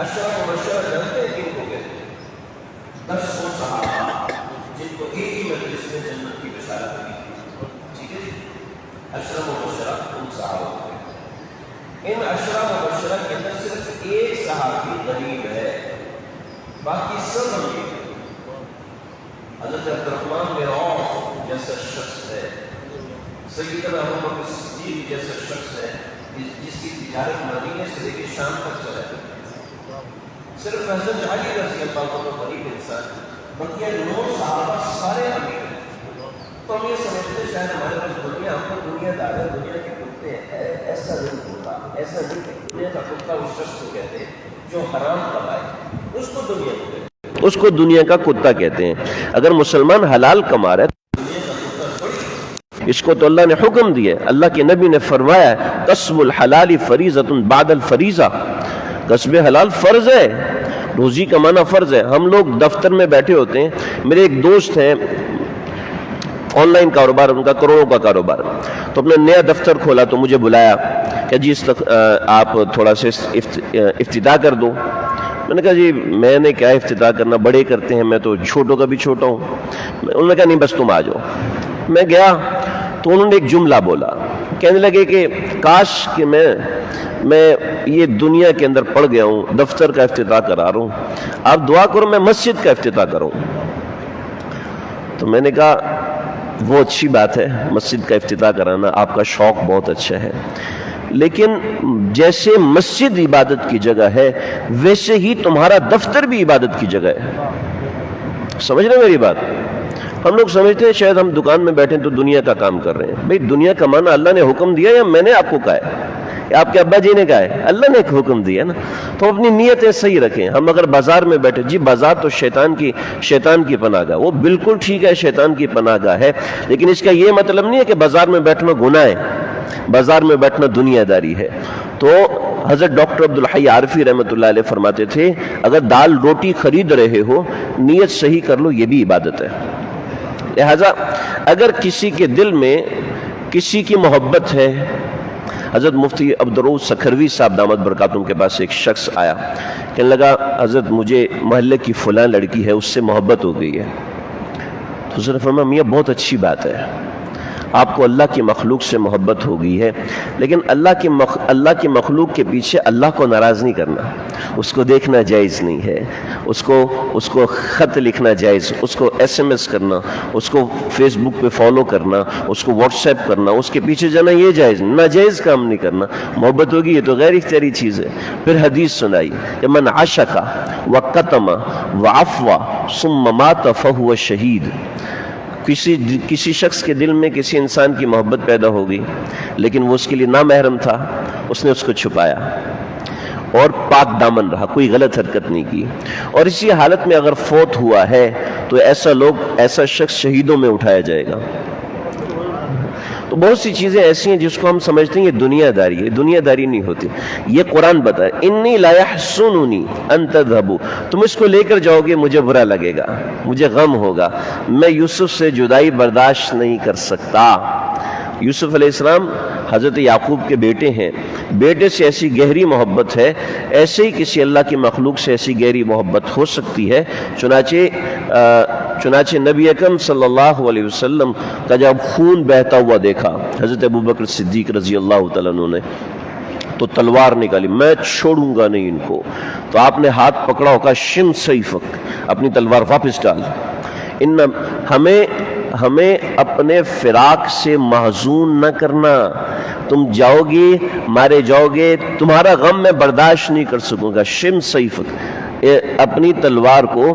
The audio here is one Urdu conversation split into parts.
اشرف مبشرہ جانتے ہیں کن کو کہتے ہیں؟ 10 وہ صحابہ جن کو ایک ہی مجلس میں جنت کی بشارت دی تھی، ٹھیک ہے جی؟ اشرف مبشرہ ان صحابہ کو کہتے ہیں۔ ان اشرف مبشرہ کے اندر صرف ایک صحابی غریب ہے، باقی سب امیر ہیں۔ حضرت عبدالرحمن بن عوف جیسا شخص ہے، سیدنا ابوبکر صدیق جیسا شخص ہے جس کی تجارت مدینے سے لے کے شام تک چلا جاتی ہے۔ صرف حضرت علی رضی اللہ عنہ غریب انسان، بقیہ 9 صحابہ سارے امیر ہیں۔ تو ہم یہ سمجھتے شاید ہمارے پاس دنیا، ہم کو دنیا دار ہے، دنیا کے کتے ہیں، ایسا نہیں ہوتا، ایسا نہیں ہے۔ دنیا کا کتا اس شخص کو کہتے ہیں جو حرام کمائے، اس کو دنیا کو کہتے ہیں، اس کو دنیا کا کتا کہتے ہیں۔ اگر مسلمان حلال کما رہا ہے اس کو تو اللہ نے حکم دیا ہے، اللہ کے نبی نے فرمایا ہے کسب الحلال فریضۃ بعد الفریضہ، کسب حلال فرض ہے، روزی کمانا فرض ہے۔ ہم لوگ دفتر میں بیٹھے ہوتے ہیں، میرے ایک دوست ہیں آن لائن کاروبار، ان کا کروڑوں کا کاروبار، تو اپنا نیا دفتر کھولا تو مجھے بلایا کہ جی آپ تھوڑا سا افتتاح کر دو۔ میں نے کہا جی میں نے کیا افتتاح کرنا، بڑے کرتے ہیں، میں تو چھوٹوں کا بھی چھوٹا ہوں۔ انہوں نے کہا نہیں بس تم آ جاؤ۔ میں گیا تو انہوں نے ایک جملہ بولا، کہنے لگے کہ کاش کہ میں یہ دنیا کے اندر پڑ گیا ہوں، دفتر کا افتتاح کرا رہا ہوں، آپ دعا کرو میں مسجد کا افتتاح کروں۔ تو میں نے کہا وہ اچھی بات ہے، مسجد کا افتتاح کرانا آپ کا شوق بہت اچھا ہے، لیکن جیسے مسجد عبادت کی جگہ ہے ویسے ہی تمہارا دفتر بھی عبادت کی جگہ ہے۔ سمجھ رہے میری بات؟ ہم لوگ سمجھتے ہیں شاید ہم دکان میں بیٹھیں تو دنیا کا کام کر رہے ہیں۔ بھئی دنیا کمانا اللہ نے حکم دیا یا میں نے آپ کو کہا ہے یا آپ کے ابا جی نے کہا ہے؟ اللہ نے ایک حکم دیا نا، تو اپنی نیتیں صحیح رکھیں۔ ہم اگر بازار میں بیٹھے، جی بازار تو شیطان کی پناہ گاہ، وہ بالکل ٹھیک ہے شیطان کی پناہ گاہ ہے، لیکن اس کا یہ مطلب نہیں ہے کہ بازار میں بیٹھنا گناہ ہے، بازار میں بیٹھنا دنیا داری ہے۔ تو حضرت ڈاکٹر عبدالحی عارفی رحمۃ اللہ علیہ فرماتے تھے اگر دال روٹی خرید رہے ہو نیت صحیح کر لو، یہ بھی عبادت ہے۔ لہذا اگر کسی کے دل میں کسی کی محبت ہے، حضرت مفتی عبدالرؤوف سکھروی صاحب دامت برکاتہم کے پاس ایک شخص آیا، کہنے لگا حضرت مجھے محلے کی فلاں لڑکی ہے، اس سے محبت ہو گئی ہے۔ تو حضرت نے فرمایا میاں بہت اچھی بات ہے، آپ کو اللہ کی مخلوق سے محبت ہو گئی ہے، لیکن اللہ کی مخلوق کے پیچھے اللہ کو ناراض نہیں کرنا، اس کو دیکھنا جائز نہیں ہے، اس کو خط لکھنا جائز، اس کو SMS کرنا، اس کو فیس بک پہ فالو کرنا، اس کو واٹس ایپ کرنا، اس کے پیچھے جانا یہ جائز نہیں، ناجائز کام نہیں کرنا۔ محبت ہوگی یہ تو غیر اختیاری چیز ہے۔ پھر حدیث سنائی کہ من عشق وقتم وعفو ثم مات فہو شہید۔ کسی شخص کے دل میں کسی انسان کی محبت پیدا ہو گئی لیکن وہ اس کے لیے نامحرم تھا، اس نے اس کو چھپایا اور پاک دامن رہا، کوئی غلط حرکت نہیں کی، اور اسی حالت میں اگر فوت ہوا ہے تو ایسا شخص شہیدوں میں اٹھایا جائے گا۔ تو بہت سی چیزیں ایسی ہیں جس کو ہم سمجھتے ہیں یہ دنیا داری ہے، دنیا داری نہیں ہوتی۔ یہ قرآن بتائے انی لا یحزننی ان تذهبوا، تم اس کو لے کر جاؤ گے مجھے برا لگے گا، مجھے غم ہوگا، میں یوسف سے جدائی برداشت نہیں کر سکتا۔ یوسف علیہ السلام حضرت یعقوب کے بیٹے ہیں، بیٹے سے ایسی گہری محبت ہے، ایسے ہی کسی اللہ کی مخلوق سے ایسی گہری محبت ہو سکتی ہے۔ چنانچہ نبی اکرم صلی اللہ علیہ وسلم کا جب خون بہتا ہوا دیکھا حضرت ابوبکر صدیق رضی اللہ تعالیٰ عنہ نے تو تلوار نکالی، میں چھوڑوں گا نہیں ان کو، تو آپ نے ہاتھ پکڑا ہوگا شم سیفک، اپنی تلوار واپس ڈال۔ ہمیں اپنے فراق سے محزون نہ کرنا، تم جاؤ گے مارے جاؤ گے، تمہارا غم میں برداشت نہیں کر سکوں گا، شم سیفک، اپنی تلوار کو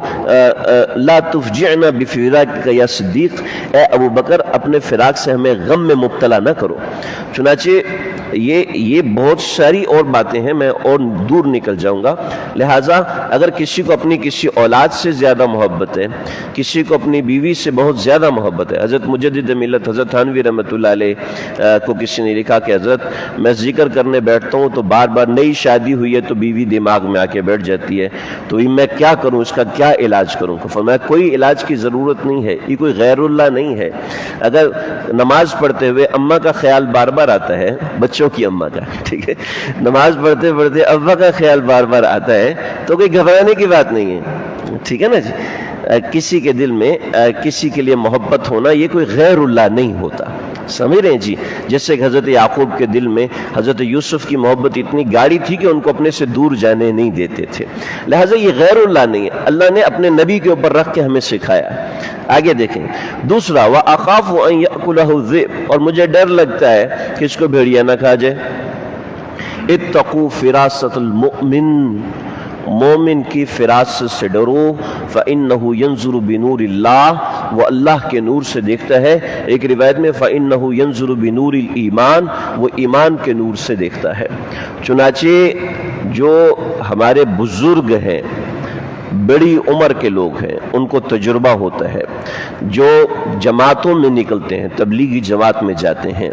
لا تفجعنا بفراقک یا صدیق، اے ابو بکر اپنے فراق سے ہمیں غم میں مبتلا نہ کرو۔ چنانچہ یہ بہت ساری اور باتیں ہیں، میں اور دور نکل جاؤں گا۔ لہٰذا اگر کسی کو اپنی کسی اولاد سے زیادہ محبت ہے، کسی کو اپنی بیوی سے بہت زیادہ محبت ہے، حضرت مجدد ملت حضرت تھانوی رحمۃ اللہ علیہ کو کسی نے لکھا کہ حضرت میں ذکر کرنے بیٹھتا ہوں تو بار بار نئی شادی ہوئی ہے تو بیوی دماغ میں آ کے بیٹھ جاتی ہے، تو یہ میں کیا کروں، اس کا کیا علاج کروں؟ فرمایا کوئی علاج کی ضرورت نہیں ہے، یہ کوئی غیر اللہ نہیں ہے۔ اگر نماز پڑھتے ہوئے اماں کا خیال بار بار آتا ہے، بچوں کی اماں کا، ٹھیک ہے، نماز پڑھتے پڑھتے ابا کا خیال بار بار آتا ہے تو کوئی گھبرانے کی بات نہیں ہے، ٹھیک ہے نا جی۔ کسی کے دل میں کسی کے لیے محبت ہونا یہ کوئی غیر اللہ نہیں ہوتا، سمجھ رہے ہیں جی؟ جیسے کہ حضرت یعقوب کے دل میں حضرت یوسف کی محبت اتنی گاڑی تھی کہ ان کو اپنے سے دور جانے نہیں دیتے تھے، لہٰذا یہ غیر اللہ نہیں ہے، اللہ نے اپنے نبی کے اوپر رکھ کے ہمیں سکھایا۔ آگے دیکھیں دوسرا، وَأَخَافُ أَن يَأْكُلَهُ الذِّئْبُ، اور مجھے ڈر لگتا ہے کہ اس کو بھیڑیا نہ کھا جائے۔ اتقوا فراست المؤمن، مومن کی فراست سے ڈرو، فَإِنَّهُ يَنظُرُ بِنُورِ اللَّهِ، وہ اللہ کے نور سے دیکھتا ہے۔ ایک روایت میں فَإِنَّهُ يَنظُرُ بِنُورِ الْإِيمَانِ، وہ ایمان کے نور سے دیکھتا ہے۔ چنانچہ جو ہمارے بزرگ ہیں، بڑی عمر کے لوگ ہیں، ان کو تجربہ ہوتا ہے، جو جماعتوں میں نکلتے ہیں، تبلیغی جماعت میں جاتے ہیں،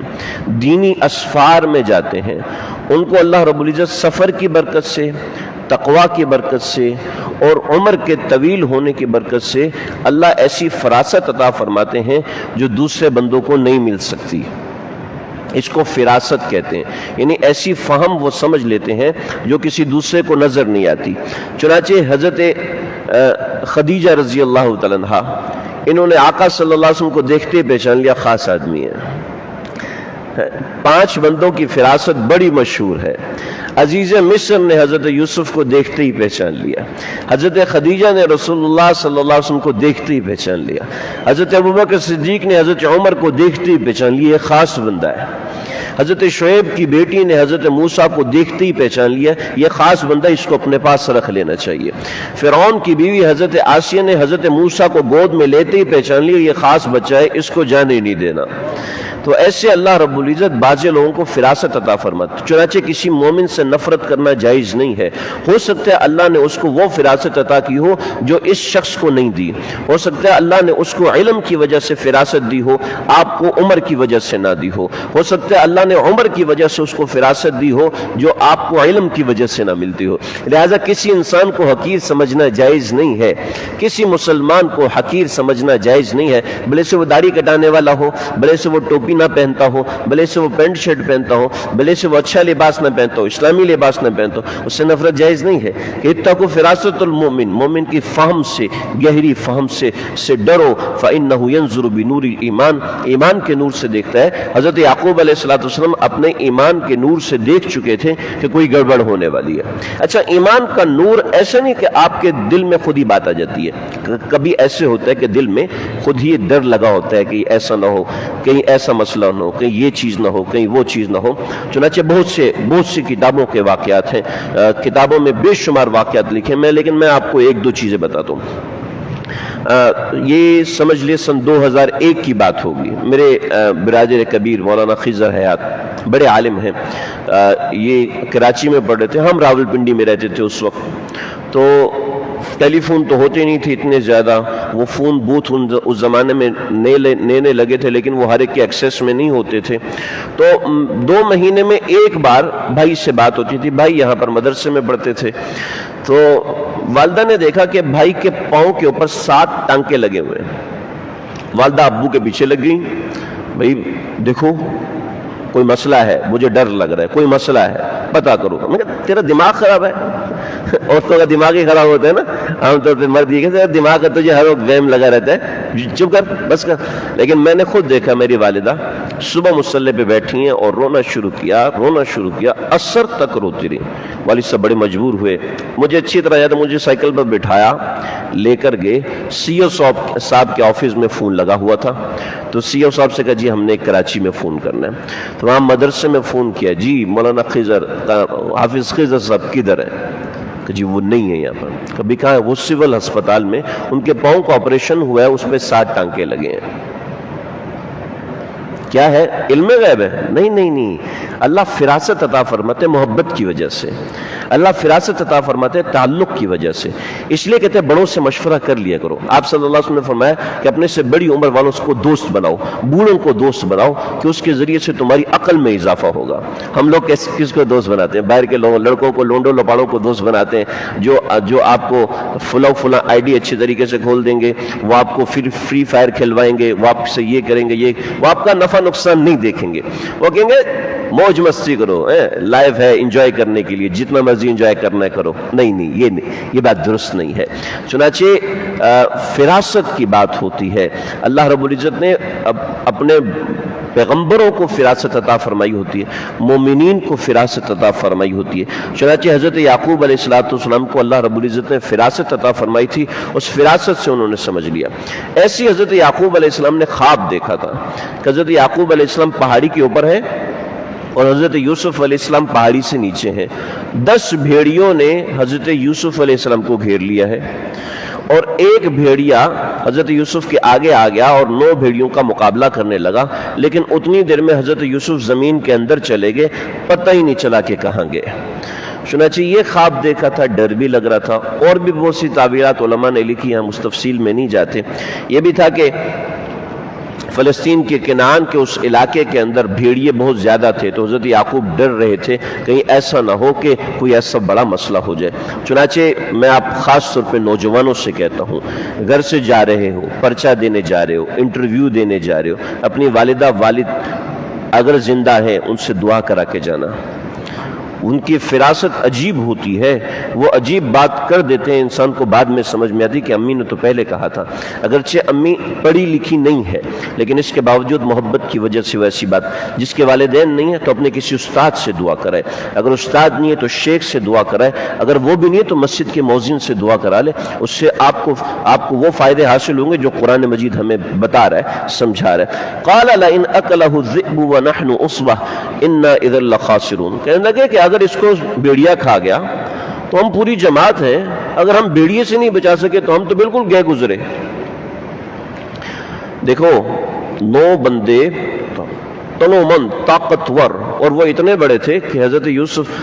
دینی اسفار میں جاتے ہیں، ان کو اللہ رب العزت سفر کی برکت سے، تقوی کی برکت سے اور عمر کے طویل ہونے کی برکت سے اللہ ایسی فراست عطا فرماتے ہیں جو دوسرے بندوں کو نہیں مل سکتی۔ اس کو فراست کہتے ہیں، یعنی ایسی فہم وہ سمجھ لیتے ہیں جو کسی دوسرے کو نظر نہیں آتی۔ چنانچہ حضرت خدیجہ رضی اللہ تعالیٰ عنہا، انہوں نے آقا صلی اللہ علیہ وسلم کو دیکھتے پہچان لیا خاص آدمی ہے۔ 5 بندوں کی فراست بڑی مشہور ہے۔ عزیز مصر نے حضرت یوسف کو دیکھتے ہی پہچان لیا، حضرت خدیجہ نے رسول اللہ صلی اللہ علیہ وسلم کو دیکھتے ہی پہچان لیا، حضرت ابوبکر صدیق نے حضرت عمر کو دیکھتے ہی پہچان لیا، یہ خاص بندہ ہے۔ حضرت شعیب کی بیٹی نے حضرت موسیٰ کو دیکھتے ہی پہچان لیا، یہ خاص بندہ، اس کو اپنے پاس رکھ لینا چاہیے۔ فرعون کی بیوی حضرت آسیہ نے حضرت موسیٰ کو گود میں لیتے ہی پہچان لیا، یہ خاص بچہ ہے، اس کو جانے نہیں دینا۔ تو ایسے اللہ رب العزت بعض لوگوں کو فراست عطا فرماتا۔ چنانچہ کسی مومن سے نفرت کرنا جائز نہیں ہے، ہو سکتا ہے اللہ نے اس کو وہ فراست عطا کی ہو جو اس شخص کو نہیں دی، ہو سکتا ہے اللہ نے اس کو علم کی وجہ سے فراست دی ہو، آپ کو عمر کی وجہ سے نہ دی ہو سکتا ہے اللہ نے عمر کی وجہ سے اس کو فراست دی ہو جو آپ کو علم کی وجہ سے نہ ملتی ہو۔ لہٰذا کسی انسان کو حقیر سمجھنا جائز نہیں ہے، کسی مسلمان کو حقیر سمجھنا جائز نہیں ہے، بھلے سے وہ داڑھی کٹانے والا ہو، بھلے سے وہ ٹوپی نہ پہنتا ہو، بھلے سے وہ پینٹ شرٹ پہنتا ہو، بھلے سے وہ اچھا لباس نہ پہنتا ہو، اسلامی لباس نہ پہنتا ہو، اس سے نفرت جائز نہیں ہے۔ کہ اتقوا فراست المؤمن، مومن کی فہم سے، گہری فہم سے ڈرو، فإنہ ينظر بنور الایمان، ایمان کے نور سے دیکھتا ہے۔ حضرت یعقوب علیہ السلام اپنے ایمان کے نور سے دیکھ چکے تھے کہ کوئی گڑبڑ ہونے والی ہے۔ اچھا، ایمان کا نور ایسا نہیں کہ آپ کے دل میں خود ہی بات آ جاتی ہے، کبھی ایسے ہوتا ہے کہ دل میں خود ہی ڈر لگا ہوتا ہے کہ ایسا نہ ہو، کہیں ایسا مسئلہ نہ ہو، کہیں یہ چیز نہ ہو، کہیں وہ چیز نہ ہو۔ چنانچہ بہت سی کتابوں کے واقعات ہیں، کتابوں میں بے شمار واقعات لکھے میں، لیکن میں آپ کو 1-2 چیزیں بتاتا ہوں۔ یہ سمجھ لے سن 2001 کی بات ہوگی۔ میرے برادر کبیر مولانا خضر حیات بڑے عالم ہیں، یہ کراچی میں پڑھ رہے تھے، ہم راولپنڈی میں رہتے تھے اس وقت۔ تو ٹیلی فون تو ہوتے نہیں تھے اتنے زیادہ، وہ فون بوتھ اس زمانے میں نئے لگے تھے، لیکن وہ ہر ایک کے ایکسیس میں نہیں ہوتے تھے۔ تو 2 مہینے میں ایک بار بھائی سے بات ہوتی تھی، بھائی یہاں پر مدرسے میں پڑھتے تھے۔ تو والدہ نے دیکھا کہ بھائی کے پاؤں کے اوپر 7 ٹانکے لگے ہوئے ہیں۔ والدہ ابو کے پیچھے لگ گئی، بھائی دیکھو کوئی مسئلہ ہے، مجھے ڈر لگ رہا ہے، کوئی مسئلہ ہے، پتا کرو۔ میں کہا تیرا دماغ خراب ہے؟ عورتوں کا دماغ ہی خراب ہوتا ہے نا، عام طور پہ مرد یہ کہتے ہیں دماغ کا تجھے ہر وقت وہم لگا رہتا ہے، چپ کر بس کر۔ لیکن میں نے خود دیکھا میری والدہ صبح مصلی پہ بیٹھی ہیں اور رونا شروع کیا، عصر تک روتی رہی۔ والد صاحب بڑے مجبور ہوئے، مجھے اچھی طرح یاد ہے، مجھے سائیکل پر بٹھایا، لے کر گئے سی او صاحب کے آفس میں فون لگا ہوا تھا۔ تو سی او صاحب سے کہا جی ہم نے کراچی میں فون کرنا ہے۔ تو وہاں مدرسے میں فون کیا، جی مولانا خضر حافظ خضر صاحب کدھر ہے؟ کہ جی وہ نہیں ہے یہاں پر۔ کبھی کہا وہ سول ہسپتال میں، ان کے پاؤں کا آپریشن ہوا ہے، اس پہ 7 ٹانکے لگے ہیں۔ کیا ہے؟ علم غیب ہے؟ نہیں، اللہ فراست عطا فرماتے محبت کی وجہ سے، اللہ فراست عطا فرماتے تعلق کی وجہ سے، اس لیے کہتے ہیں بڑوں سے مشورہ کر لیا کرو۔ آپ صلی اللہ علیہ وسلم نے فرمایا کہ اپنے سے بڑی عمر والوں کو دوست بناؤ، بوڑھوں کو دوست بناؤ، کہ اس کے ذریعے سے تمہاری عقل میں اضافہ ہوگا۔ ہم لوگ کس کو دوست بناتے ہیں؟ باہر کے لوگوں، لڑکوں کو، لونڈوں لپاڑوں کو دوست بناتے ہیں، جو آپ کو فلاں آئی ڈی اچھی طریقے سے کھول دیں گے، وہ آپ کو پھر فری فائر کھلوائیں گے، وہ آپ سے یہ کریں گے، وہ آپ کا نفع نقصان نہیں دیکھیں گے، وہ کہیں گے موج مستی کرو، لائف ہے انجوائے کرنے کے لیے، جتنا مرضی انجوائے کرنا ہے کرو۔ نہیں، یہ بات درست نہیں ہے۔ چنانچہ فراست کی بات ہوتی ہے، اللہ رب العزت نے اپنے پیغمبروں کو فراست عطا فرمائی ہوتی ہے، مومنین کو فراست عطا فرمائی ہوتی ہے۔ چنانچہ حضرت یعقوب علیہ السلام کو اللہ رب العزت نے فراست عطا فرمائی تھی، اس فراست سے انہوں نے سمجھ لیا۔ ایسی حضرت یعقوب علیہ السلام نے خواب دیکھا تھا کہ حضرت یعقوب علیہ السلام پہاڑی کے اوپر ہے اور حضرت یوسف علیہ السلام پہاڑی سے نیچے ہیں۔ 10 بھیڑیوں نے حضرت یوسف علیہ السلام کو گھیر لیا ہے، اور ایک بھیڑیا حضرت یوسف کے آگے آ گیا اور 9 بھیڑیوں کا مقابلہ کرنے لگا، لیکن اتنی دیر میں حضرت یوسف زمین کے اندر چلے گئے، پتہ ہی نہیں چلا کہ کہاں گئے۔ چنانچہ یہ خواب دیکھا تھا، ڈر بھی لگ رہا تھا، اور بھی بہت سی تعبیرات علماء نے لکھی ہیں، ہم اس تفصیل میں نہیں جاتے۔ یہ بھی تھا کہ فلسطین کے کنعان کے اس علاقے کے اندر بھیڑیے بہت زیادہ تھے، تو حضرت یعقوب ڈر رہے تھے کہیں ایسا نہ ہو کہ کوئی ایسا بڑا مسئلہ ہو جائے۔ چنانچہ میں آپ خاص طور پہ نوجوانوں سے کہتا ہوں، گھر سے جا رہے ہو، پرچہ دینے جا رہے ہو، انٹرویو دینے جا رہے ہو، اپنی والدہ والد اگر زندہ ہیں ان سے دعا کرا کے جانا۔ ان کی فراست عجیب ہوتی ہے، وہ عجیب بات کر دیتے ہیں، انسان کو بعد میں سمجھ میں آتی کہ امی نے تو پہلے کہا تھا۔ اگرچہ امی پڑھی لکھی نہیں ہے، لیکن اس کے باوجود محبت کی وجہ سے وہ ایسی بات، جس کے والدین نہیں ہیں تو اپنے کسی استاد سے دعا کرائے، اگر استاد نہیں ہے تو شیخ سے دعا کرائے، اگر وہ بھی نہیں ہے تو مسجد کے مؤذن سے دعا کرا لے، اس سے آپ کو وہ فائدے حاصل ہوں گے جو قرآن مجید ہمیں بتا رہا ہے، سمجھا رہا ہے۔ قال لئن اکلہ الذئب ونحن عصبہ انا اذا لخاسرون، کہنے لگے کہ اگر اس کو بیڑیا کھا گیا تو ہم پوری جماعت ہیں، اگر ہم بیڑیے سے نہیں بچا سکے تو ہم تو بالکل گئے گزرے۔ دیکھو 9 بندے تنومند طاقتور، اور وہ اتنے بڑے تھے کہ حضرت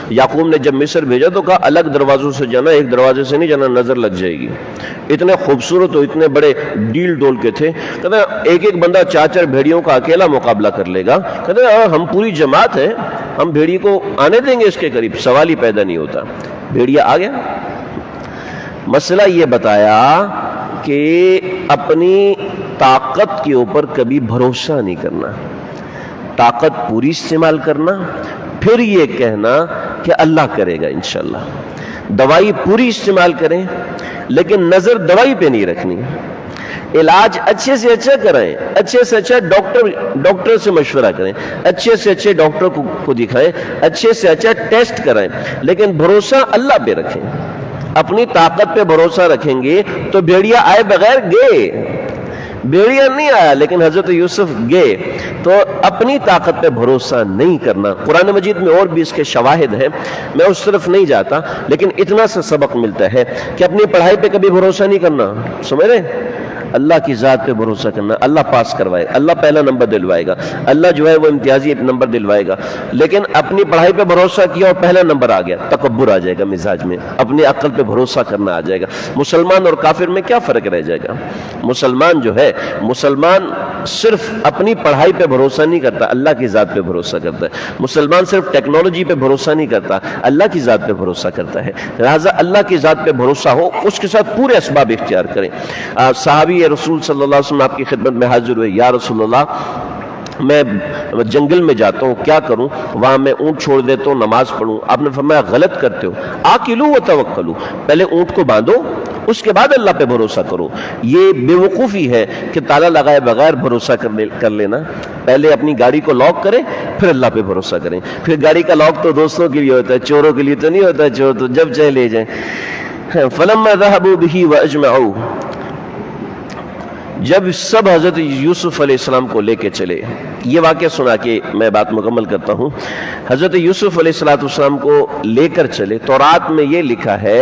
یعقوب نے جب مصر بھیجا تو کہا الگ دروازوں سے جانا، ایک دروازے سے نہیں جانا، نظر لگ جائے گی۔ اتنے خوبصورت اور اتنے بڑے ڈیل ڈول کے تھے، کہتے ہیں ایک بندہ 4 بھیڑیوں کا اکیلا مقابلہ کر لے گا، کہتے ہیں ہم پوری جماعت ہیں، ہم بھیڑی کو آنے دیں گے اس کے قریب؟ سوال ہی پیدا نہیں ہوتا۔ بھیڑیا آ گیا۔ مسئلہ یہ بتایا کہ اپنی طاقت کے اوپر کبھی بھروسہ نہیں کرنا، طاقت پوری استعمال کرنا، پھر یہ کہنا کہ اللہ کرے گا انشاءاللہ۔ دوائی پوری استعمال کریں لیکن نظر دوائی پہ نہیں رکھنی، علاج اچھے سے اچھا کرائیں، اچھے سے اچھا ڈاکٹر سے مشورہ کریں، اچھے سے اچھے ڈاکٹر کو دکھائیں، اچھے سے اچھا ٹیسٹ کرائیں، لیکن بھروسہ اللہ پہ رکھیں۔ اپنی طاقت پہ بھروسہ رکھیں گے تو بھیڑیا آئے بغیر گئے، بھیڑیا نہیں آیا لیکن حضرت یوسف گئے۔ تو اپنی طاقت پہ بھروسہ نہیں کرنا۔ قرآن مجید میں اور بھی اس کے شواہد ہیں، میں اس طرف نہیں جاتا، لیکن اتنا سا سبق ملتا ہے کہ اپنی پڑھائی پہ کبھی بھروسہ نہیں کرنا، سمجھ رہے؟ اللہ کی ذات پہ بھروسہ کرنا، اللہ پاس کروائے، اللہ پہلا نمبر دلوائے گا، اللہ جو ہے وہ امتیازی نمبر دلوائے گا۔ لیکن اپنی پڑھائی پہ بھروسہ کیا اور پہلا نمبر آ گیا، تکبر آ جائے گا مزاج میں، اپنی عقل پہ بھروسہ کرنا آ جائے گا۔ مسلمان اور کافر میں کیا فرق رہ جائے گا؟ مسلمان جو ہے، مسلمان صرف اپنی پڑھائی پہ بھروسہ نہیں کرتا، اللہ کی ذات پہ بھروسہ کرتا ہے۔ مسلمان صرف ٹیکنالوجی پہ بھروسہ نہیں کرتا، اللہ کی ذات پہ بھروسہ کرتا ہے۔ لہٰذا اللہ کی ذات پہ بھروسہ ہو، اس کے ساتھ پورے اسباب اختیار کریں۔ صحابی رسول صلی اللہ علیہ وسلم آپ کی خدمت میں حاضر ہوئے، یا رسول اللہ میں جنگل میں جاتا ہوں، کیا کروں؟ وہاں میں اونٹ چھوڑ دیتا ہوں، نماز پڑھوں؟ آپ نے فرمایا غلط کرتے ہو، آکلو و توکلو، پہلے اونٹ کو باندھو، اس کے بعد اللہ پہ بھروسہ کرو۔ یہ بے وقوفی ہے کہ تالا لگائے بغیر بھروسہ کر لینا۔ پہلے اپنی گاڑی کو لاک کریں پھر اللہ پہ بھروسہ کریں۔ پھر گاڑی کا لاک تو دوستوں کے لیے ہوتا ہے، چوروں کے لیے تو نہیں ہوتا، چور تو جب چاہے لے جائیں۔ فلما ذهبوا به واجمعوا، جب سب حضرت یوسف علیہ السلام کو لے کے چلے، یہ واقعہ سنا کے میں بات مکمل کرتا ہوں۔ حضرت یوسف علیہ السلام کو لے کر چلے، تورات میں یہ لکھا ہے